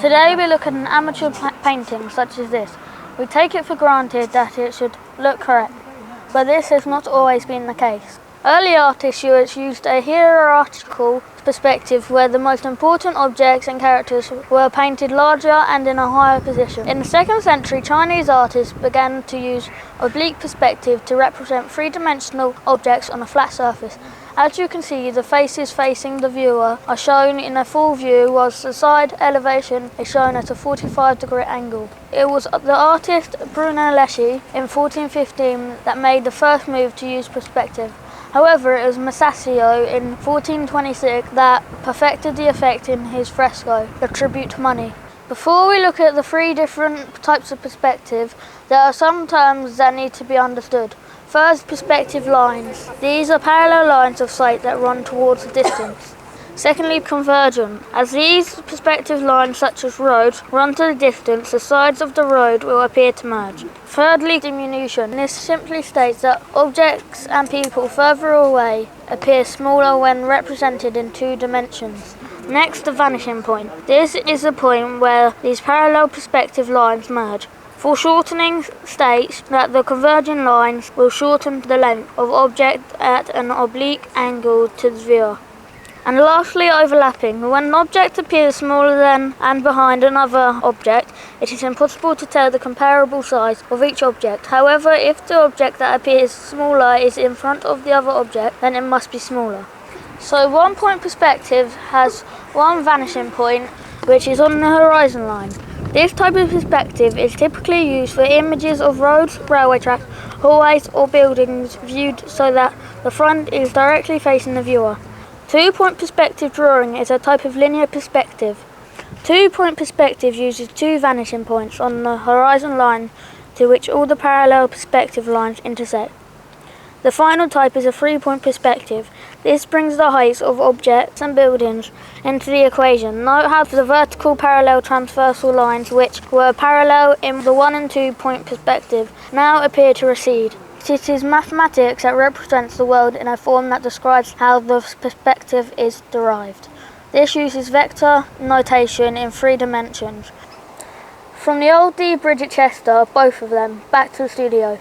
Today we look at an amateur painting such as this. We take it for granted that it should look correct, but this has not always been the case. Early artists used a hierarchical perspective where the most important objects and characters were painted larger and in a higher position. In the 2nd century, Chinese artists began to use a bleak perspective to represent three-dimensional objects on a flat surface. As you can see, the faces facing the viewer are shown in a full view, whilst the side elevation is shown at a 45-degree angle. It was the artist Brunelleschi in 1415 that made the first move to use perspective. However, it was Masaccio in 1426 that perfected the effect in his fresco, The Tribute to Money. Before we look at the three different types of perspective, there are some terms that need to be understood. First, perspective lines. These are parallel lines of sight that run towards the distance. Secondly, convergent. As these perspective lines, such as roads, run to the distance, the sides of the road will appear to merge. Thirdly, diminution. This simply states that objects and people further away appear smaller when represented in two dimensions. Next, the vanishing point. This is the point where these parallel perspective lines merge. Foreshortening states that the converging lines will shorten the length of object at an oblique angle to the viewer. And lastly, overlapping. When an object appears smaller than and behind another object, it is impossible to tell the comparable size of each object. However, if the object that appears smaller is in front of the other object, then it must be smaller. So one-point perspective has one vanishing point, which is on the horizon line. This type of perspective is typically used for images of roads, railway tracks, hallways or buildings viewed so that the front is directly facing the viewer. Two-point perspective drawing is a type of linear perspective. Two-point perspective uses two vanishing points on the horizon line to which all the parallel perspective lines intersect. The final type is a three-point perspective. This brings the heights of objects and buildings into the equation. Note how the vertical parallel transversal lines, which were parallel in the 1 and 2 point perspective, now appear to recede. It is mathematics that represents the world in a form that describes how the perspective is derived. This uses vector notation in 3 dimensions. From the old D. Bridget Chester, both of them, back to the studio.